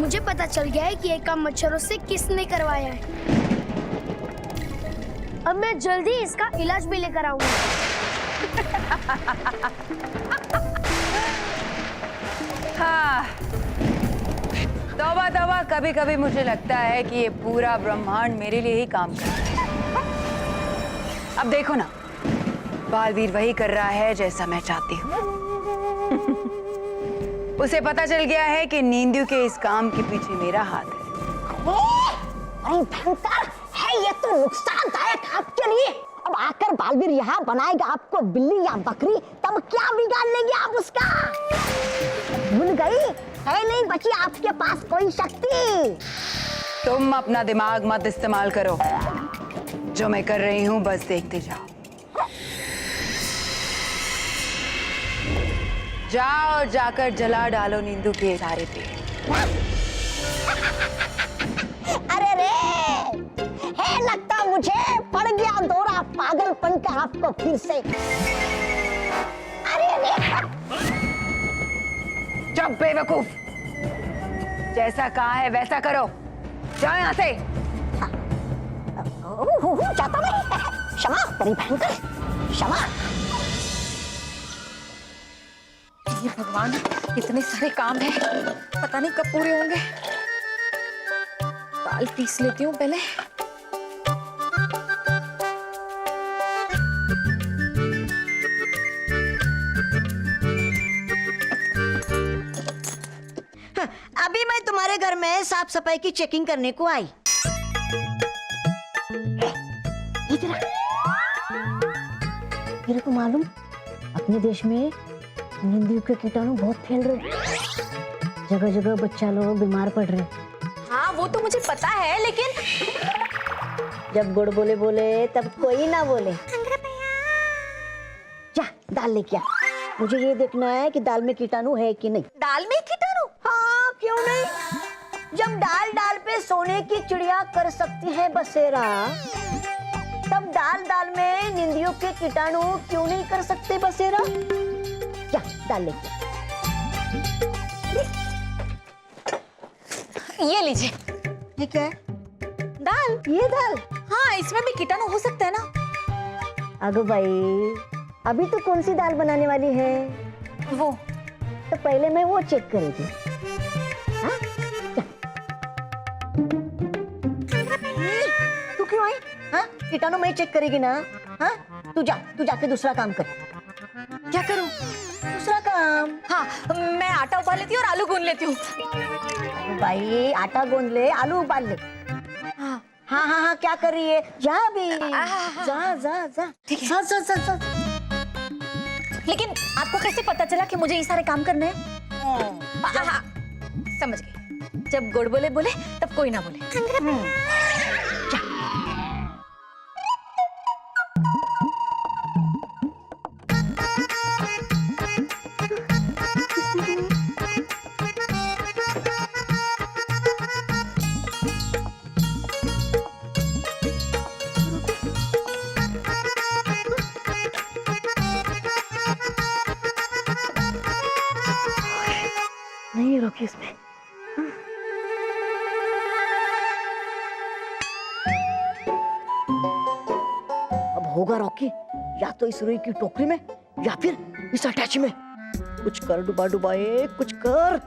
मुझे पता चल गया है कि ये काम मच्छरों से किसने करवाया है। अब मैं जल्दी इसका इलाज भी लेकर आऊंगा। हाँ, तौबा तौबा, कभी कभी मुझे लगता है कि ये पूरा ब्रह्मांड मेरे लिए ही काम कर रहा है। अब देखो ना, बालवीर वही कर रहा है जैसा मैं चाहती हूँ। उसे पता चल गया है कि नींदू के इस काम के पीछे मेरा हाथ है। अरे भयंकर है ये तो, नुकसानदायक आपके लिए। अब आकर बालवीर यहाँ बनाएगा आपको बिल्ली या बकरी, तब क्या बिगाड़ लेंगे आप उसका? भूल गई है, नहीं बची आपके पास कोई शक्ति। तुम अपना दिमाग मत इस्तेमाल करो, जो मैं कर रही हूँ बस देखते जाओ। जाओ और जाकर जला डालो नींदू के सारे पेड़। अरे रे, है लगता मुझे पड़ गया दौरा पागलपन का आपको फिर से। अरे रे, चुप बेवकूफ, जैसा कहा है वैसा करो, जाओ यहाँ से। जाता मैं। क्षमा तेरी भयंकर, क्षमा। ये भगवान, इतने सारे काम हैं, पता नहीं कब पूरे होंगे। दाल पीस लेती हूँ पहले। अभी मैं तुम्हारे घर में साफ सफाई की चेकिंग करने को आई। मेरे को मालूम, अपने देश में नींदू के कीटाणु बहुत फैल रहे, जगह जगह बच्चा लोग बीमार पड़ रहे। हाँ वो तो मुझे पता है, लेकिन जब गुड़ बोले बोले तब कोई ना बोले। जा दाल लेके आ, मुझे ये देखना है कि दाल में कीटाणु है कि नहीं। दाल में कीटाणु? हाँ क्यों नहीं, जब डाल डाल पे सोने की चिड़िया कर सकती है बसेरा, तब डाल डाल में नींदियों के कीटाणु क्यों नहीं कर सकते बसेरा। क्या दाल लेके, ये लीजिए। ये क्या है? दाल। ये दाल? हाँ, इसमें भी कीटाणु हो सकते हैं ना। अगो भाई, अभी तो कौन सी दाल बनाने वाली है? वो तो पहले मैं वो चेक करेगी। हाँ? तू क्यों आई? हाँ? कीटाणु मैं चेक करेगी ना? हाँ? तू जाके दूसरा काम कर। क्या करूं? दूसरा काम? हाँ, मैं आटा उबाल लेती हूँ और आलू गूंद लेती हूँ। भाई आटा गूंद ले, आलू उबाल ले। हाँ हाँ हाँ हाँ, क्या कर रही है? जा भी, जा जा जा। ठीक है। जा जा जा जा। लेकिन आपको कैसे पता चला कि मुझे ये सारे काम करने हैं? हाँ, समझ गई। जब गुड़ बोले बोले तब कोई ना बोले। नहीं रोकी उसमें। अब होगा रॉकी, या तो इस रुई की टोकरी में या फिर इस अटैच में। कुछ कर डुबा डुबाए, कुछ कर।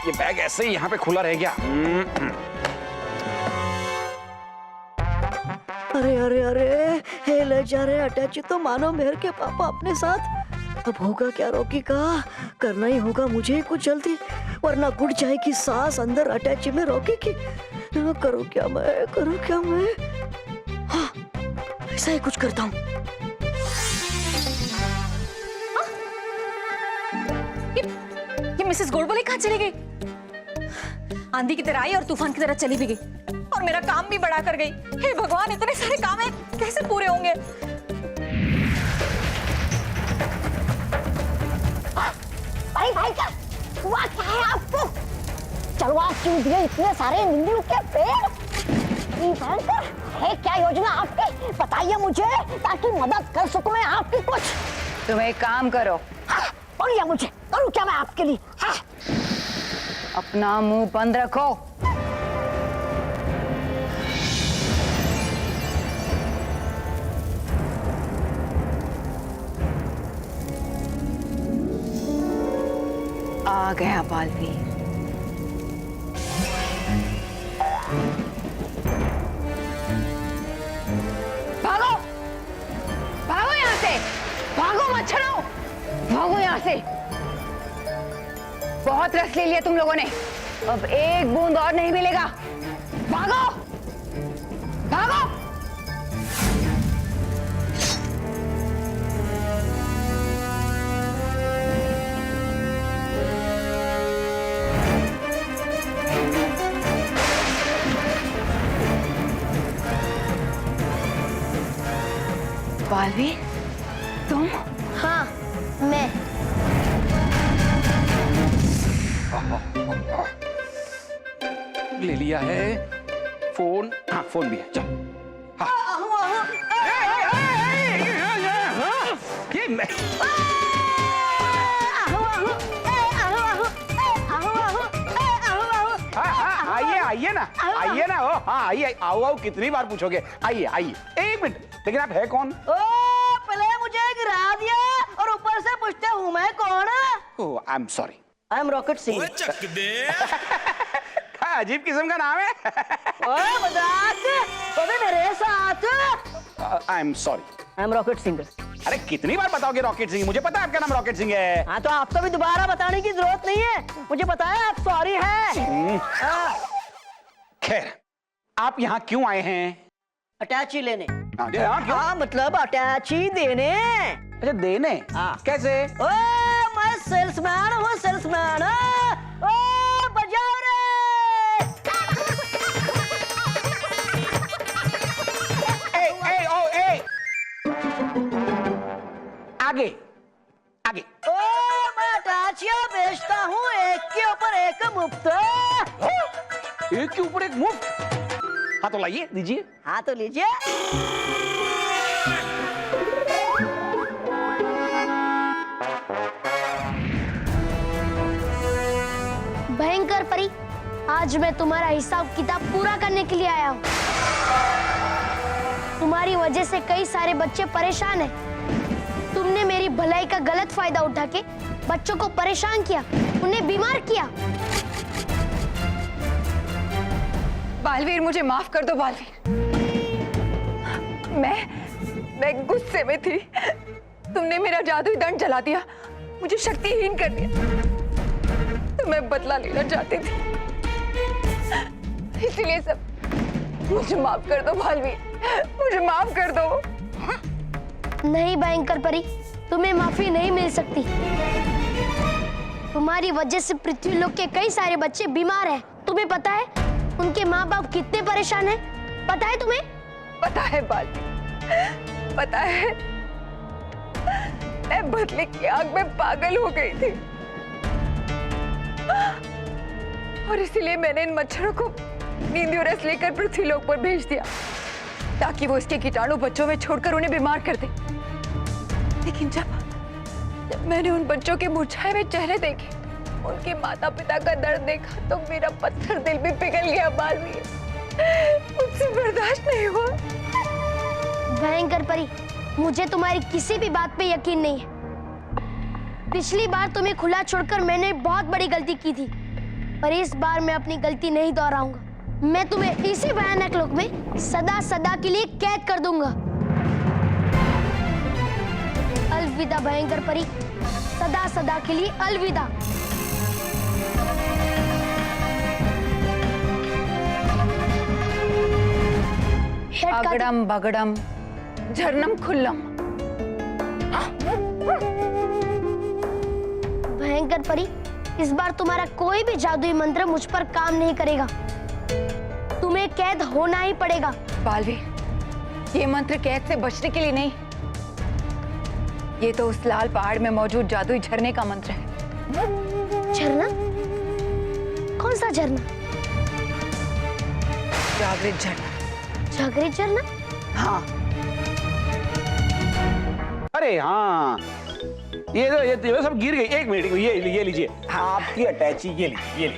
ये बैग ऐसे ही यहाँ पे खुला रह गया। अरे अरे अरे, हे ले जा रहे अटैची तो मानो मेहर के पापा अपने साथ। अब होगा क्या रॉकी का? करना ही होगा मुझे कुछ जल्दी, वरना गुड़ जाएगी सांस अंदर अटैची में रॉकी की। करूँ क्या मैं, करूँ क्या मैं? हाँ, ऐसा ही कुछ करता हूँ। ये मिसेस गोडबोले कहाँ चली गई? आंधी की तरह आई और तूफान की तरह चली भी गई, और मेरा काम भी बड़ा कर गई। हे भगवान, इतने सारे काम हैं, कैसे पूरे होंगे? भाई भाई, क्या हुआ? क्या है आपको? चलो आप क्यों दिए इतने सारे नींबू के पेड़? भयंकर है क्या योजना आपकी? बताइए मुझे, ताकि मदद कर सकूं मैं आपकी कुछ। तुम एक काम करो, हाँ, लिया मुझे, करूँ क्या मैं आपके लिए? हाँ। अपना मुंह बंद रखो। आ गया बालवीर। भागो भागो यहाँ से, भागो मच्छरों, भागो यहाँ से। बहुत रस ले लिया तुम लोगों ने, अब एक बूंद और नहीं मिलेगा। भागो भागो। बालवीर, तुम? हाँ, मैं। ले लिया है फोन। हाँ, फोन भी है, चल। हाँ। ये मैं आइए ना, आइए ना। ओ हाँ, आइए। आओ आओ, कितनी बार पूछोगे? आइए आइए। एक मिनट, लेकिन आप है कौन? ओ, पहले मुझे गिरा दिया और ऊपर से पूछते हूँ मैं कौन? Oh, I am sorry. I am Rocket Singh. अजीब किस्म का नाम है। ओए मजाक, अबे मेरे साथ। आई am sorry. I am Rocket Singh. अरे कितनी बार बताओगे रॉकेट सिंह? मुझे पता है आपका नाम रॉकेट सिंह है। हाँ, तो आपको भी दोबारा बताने की जरूरत नहीं है, मुझे पता है आप सॉरी है। खैर, आप यहाँ क्यों आए हैं? अटैची लेने। हाँ, क्यों? हाँ, मतलब अटैची देने। अच्छा, देने? हाँ। कैसे? ओ, मैं सेल्समैन हूँ, सेल्समैन। ओ, बजाओ रे। आगे आगे। ओ, मैं अटैचियाँ बेचता हूँ, एक के ऊपर एक मुफ्त। एक के ऊपर एक मुफ्त? हाँ तो लाइए, दीजिए। हाँ तो लीजिए। भयंकर परी, आज मैं तुम्हारा हिसाब किताब पूरा करने के लिए आया हूँ। तुम्हारी वजह से कई सारे बच्चे परेशान हैं। तुमने मेरी भलाई का गलत फायदा उठा के बच्चों को परेशान किया, उन्हें बीमार किया। बालवीर, मुझे माफ कर दो बालवीर। मैं गुस्से में थी। तुमने मेरा जादुई दंड जला दिया, मुझे शक्तिहीन कर दिया। तो मैं बदला लेना चाहती थी, इसलिए सब। मुझे माफ कर दो बालवीर, मुझे माफ कर दो। नहीं भयंकर परी, तुम्हें माफी नहीं मिल सकती। तुम्हारी वजह से पृथ्वी लोक के कई सारे बच्चे बीमार हैं। तुम्हें पता है उनके माँ बाप कितने परेशान हैं? पता है तुम्हें? पता है बालवीर, पता है। मैं बदले की आग में पागल हो गई थी और इसीलिए मैंने इन मच्छरों को नींदियों रस लेकर पृथ्वी लोक पर भेज दिया, ताकि वो इसके कीटाणु बच्चों में छोड़कर उन्हें बीमार कर दे। लेकिन जब मैंने उन बच्चों के मुरझाए हुए चेहरे देखे, उनके माता पिता का दर्द देखा, तो मेरा पत्थर दिल भी पिघल गया बालवीर। मुझसे बर्दाश्त नहीं हुआ। भयंकर परी, मुझे तुम्हारी किसी भी बात पे यकीन नहीं है। पिछली बार तुम्हें खुला छोड़कर मैंने बहुत बड़ी गलती की थी, पर इस बार मैं अपनी गलती नहीं दोहराऊंगा। मैं तुम्हें इसी भयानक लोक में सदा सदा के लिए कैद कर दूंगा। अलविदा भयंकर परी, सदा सदा के लिए अलविदा। अगड़म बगड़म झरनम खुल्लम। भयंकर परी, इस बार तुम्हारा कोई भी जादुई मंत्र मुझ पर काम नहीं करेगा। तुम्हें कैद होना ही पड़ेगा। बालवीर, ये मंत्र कैद से बचने के लिए नहीं, ये तो उस लाल पहाड़ में मौजूद जादुई झरने का मंत्र है। झरना? कौन सा झरना? जागृत झरना। जागृत झरना? हाँ। अरे हाँ, ये सब गिर गई। एक मिनट, ये लीजिए आपकी अटैची, ये लीजिए।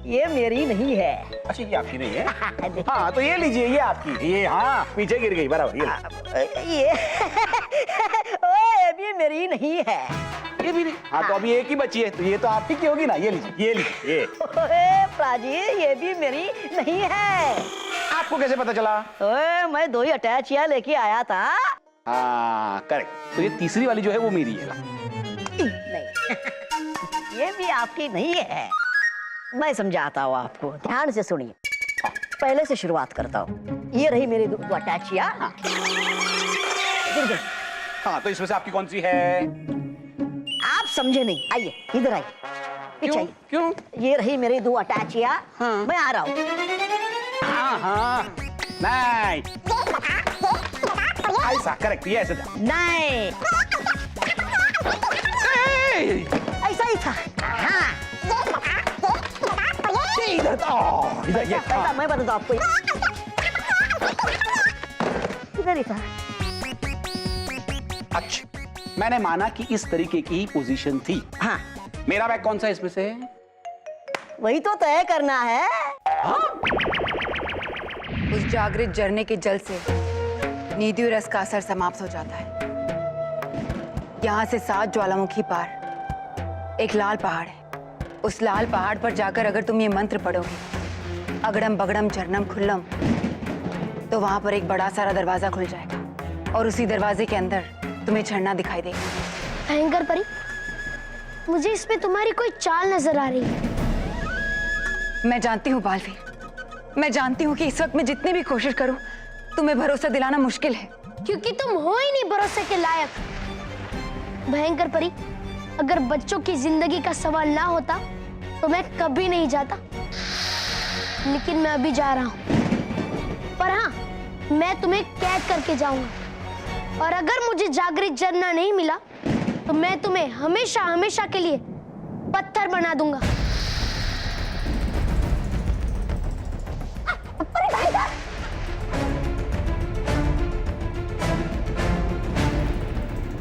ये मेरी नहीं है। अच्छा ये आपकी नहीं है? हाँ तो ये लीजिए, ये आपकी, ये हाँ पीछे गिर गई बराबर। ये ओए, ये मेरी नहीं है। ये भी नहीं। हाँ तो अभी एक ही बची है, तो ये तो आपकी की होगी ना। ये लीजिए, ये लीजिए, ये। ओए प्राजी, ये भी मेरी नहीं है। आपको कैसे पता चला? ओए, मैं 2 ही अटैचियां लेके आया था। हाँ करेक्ट। तो ये तीसरी वाली जो है वो मेरी है। नहीं, ये भी आपकी नहीं है। मैं समझाता हूँ आपको, ध्यान से सुनिए। पहले से शुरुआत करता हूँ। ये रही मेरी 2 अटैचियां। गिर गई। हाँ तो इसमें से आपकी कौन सी है? आप समझे नहीं, आइए इधर आइए, पीछे आइए। क्यों? ये रही मेरी 2 अटैचियां। हाँ। मैं आ रहा हूँ। हाँ हाँ नहीं, ऐसा करेक्ट, ये ऐसे था। नहीं, ऐसा ही था। हाँ, इधर था, इधर ये ऐसा मैं बताता हूँ आपको। इधर ही था। अच्छा मैंने माना कि इस तरीके की ही पोजीशन थी। हाँ, मेरा बैग कौन सा इसमें से है? वही तो तय करना है। उस जागृत झरने के जल से नीति रस का असर समाप्त हो जाता है। यहाँ से 7 ज्वालामुखी पार एक लाल पहाड़ है। उस लाल पहाड़ पर जाकर अगर तुम ये मंत्र पढ़ोगे, अगड़म बगड़म चरणम खुल्लम, तो वहां पर एक बड़ा सारा दरवाजा खुल जाएगा और उसी दरवाजे के अंदर तुम्हें झरना दिखाई देगा। भयंकर परी, मुझे इसमें तुम्हारी कोई चाल नजर आ रही है। मैं जानती हूँ बालवीर, मैं जानती हूँ कि इस वक्त मैं जितनी भी कोशिश करूँ तुम्हें भरोसा दिलाना मुश्किल है, क्योंकि तुम हो ही नहीं भरोसे के लायक। भयंकर परी, अगर बच्चों की जिंदगी का सवाल ना होता तो मैं कभी नहीं जाता, लेकिन मैं अभी जा रहा हूँ। पर हाँ, मैं तुम्हें कैद करके जाऊंगा, और अगर मुझे जागृत झरना नहीं मिला तो मैं तुम्हें हमेशा हमेशा के लिए पत्थर बना दूंगा।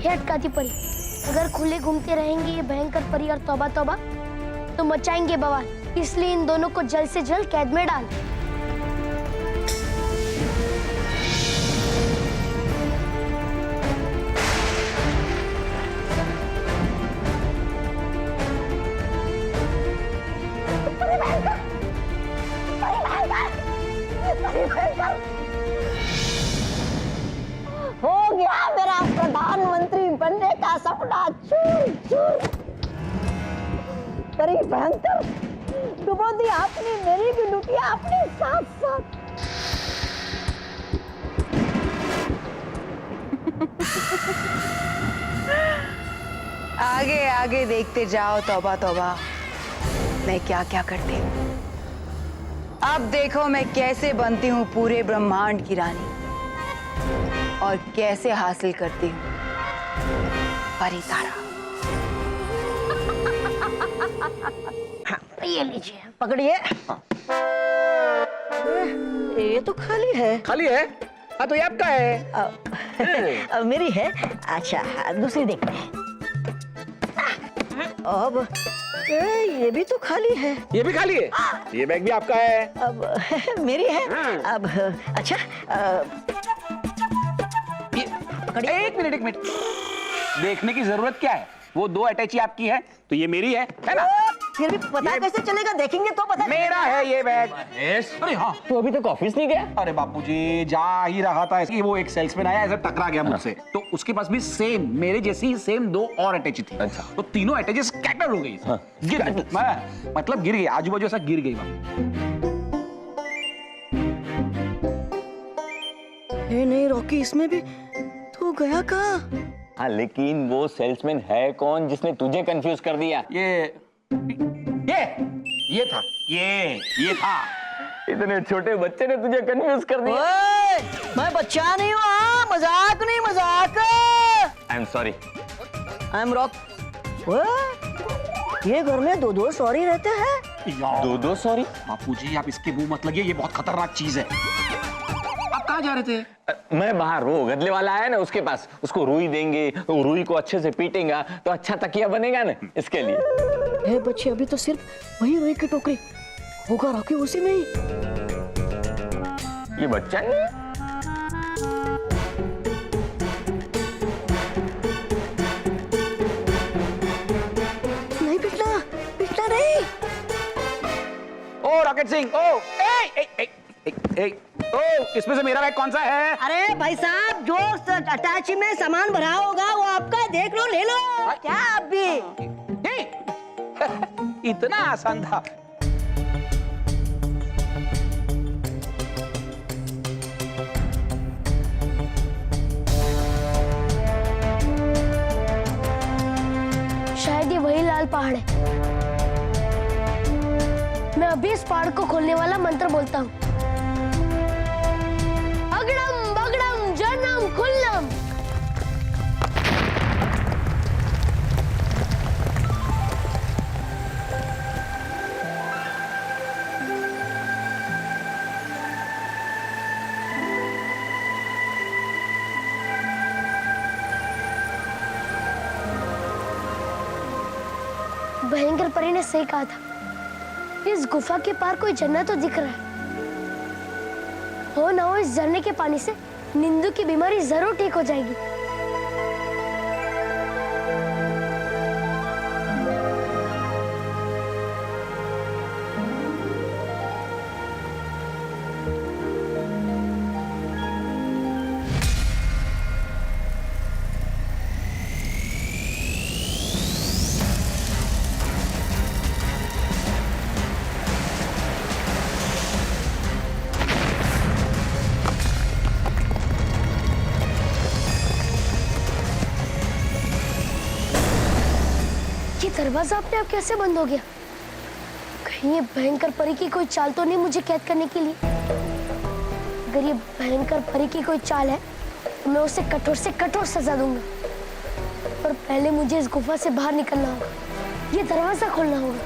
हे अटकाती परी, अगर खुले घूमते रहेंगे ये भयंकर परी और तौबा तौबा तो मचाएंगे बवाल, इसलिए इन दोनों को जल्द से जल्द कैद में डाल। हो गया मेरा प्रधानमंत्री बनने का सपना चूर चूर। परी भयंकर, डुबो दी आपने मेरी भी लुटिया अपने साथ साथ। आगे आगे देखते जाओ तौबा तौबा, मैं क्या क्या करती हूँ। अब देखो मैं कैसे बनती हूँ पूरे ब्रह्मांड की रानी और कैसे हासिल करती हूँ परितारा। हाँ, ये लीजिए, पकड़िए। ये तो खाली है। खाली है? हाँ तो ये आपका है। मेरी है। अच्छा, दूसरी देखते हैं। अब ये भी तो खाली है। ये भी खाली है? ये बैग भी आपका है? अब मेरी है। अब अच्छा, एक मिनट, देखने की जरूरत क्या है? वो 2 अटैची आपकी है तो ये मेरी है ना? फिर भी पता कैसे चलेगा? देखेंगे तो पता मेरा है ये बैग। अरे हाँ, तो अभी तक ऑफिस नहीं गया? अरे बापूजी जा ही रहा था कि वो एक सेल्समैन आया, ऐसे टकरा गया मुझसे, तो उसके पास भी सेम मेरे जैसी ही सेम 2 और अटैची थी। अच्छा। तो तीनों अटैची स्कैटर हो गई। हाँ, गिर गई, मतलब गिर गई, आजू बाजू ऐसा गिर गई। नहीं रॉकी, इसमें भी तो गया कहाँ? हाँ लेकिन वो सेल्समैन है कौन जिसने तुझे कंफ्यूज कर दिया? ये था, ये था। इतने छोटे बच्चे ने तुझे कंफ्यूज कर दिया। ओए, मैं बच्चा नहीं हूँ, मजाक नहीं, मजाक। आई am sorry. I M rock. ये घर में 2-2 सॉरी रहते हैं। 2 सॉरी? बापूजी आप इसके मुंह मत लगिए, ये बहुत खतरनाक चीज है। आप कहाँ जा रहे थे? मैं बाहर, वो गदले वाला आया ना उसके पास, उसको रुई देंगे, वो रुई को अच्छे से पीटेगा तो अच्छा तकिया बनेगा ना, इसके लिए। है बच्चे, अभी तो सिर्फ वही रुई की टोकरी होगा, रॉकी उसी में ही। ये बच्चा नहीं, नहीं पिटना, पिटना नहीं। ओ रॉकेट सिंह, ओ ओ इसमें से मेरा बैग कौन सा है? अरे भाई साहब, जो अटैची में सामान भरा होगा वो आपका, देख लो, ले लो। क्या आप भी? नहीं इतना आसान था। शायद ये वही लाल पहाड़ है। मैं अभी इस पहाड़ को खोलने वाला मंत्र बोलता हूँ। अगड़म बगड़म जनम खुल्लम। भयंकर परी ने सही कहा था, इस गुफा के पार कोई झरना तो दिख रहा है। हो ना हो इस झरने के पानी से निंदू की बीमारी जरूर ठीक हो जाएगी। ये दरवाजा अपने आप कैसे बंद हो गया? कहीं ये भयंकर परी की कोई चाल तो नहीं मुझे कैद करने के लिए? अगर ये भयंकर परी की कोई चाल है तो मैं उसे कठोर से कठोर सजा दूंगा। पर पहले मुझे इस गुफा से बाहर निकलना होगा, ये दरवाजा खोलना होगा।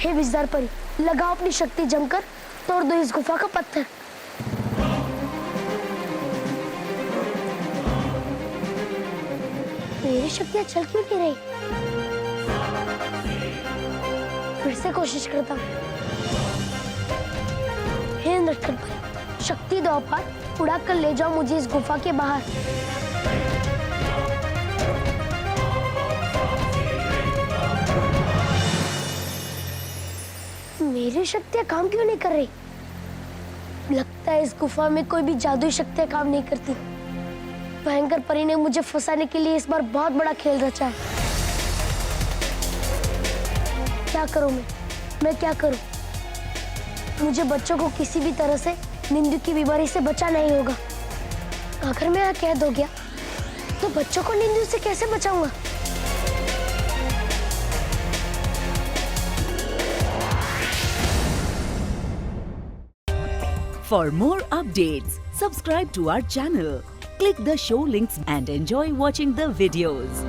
हे विजदार परी, लगाओ अपनी शक्ति जमकर, तोड़ दो इस गुफा का पत्थर। मेरी शक्तियां चल क्यों नहीं रही? फिर से कोशिश करता हूँ। हे नटखट परी, शक्ति दो अपार, उड़ा कर ले जाओ मुझे इस गुफा के बाहर। मेरी शक्तियां काम क्यों नहीं कर रही? लगता है इस गुफा में कोई भी जादुई शक्तियां काम नहीं करती। भयंकर परी ने मुझे फंसाने के लिए इस बार बहुत बड़ा खेल रचा है। क्या करूं मैं क्या करूं? मुझे बच्चों को किसी भी तरह से निंदू की बीमारी से बचाना ही होगा। अगर मैं यहाँ कैद हो गया तो बच्चों को निंदू से कैसे बचाऊंगा? For more updates, subscribe to our channel, click the show links and enjoy watching the videos.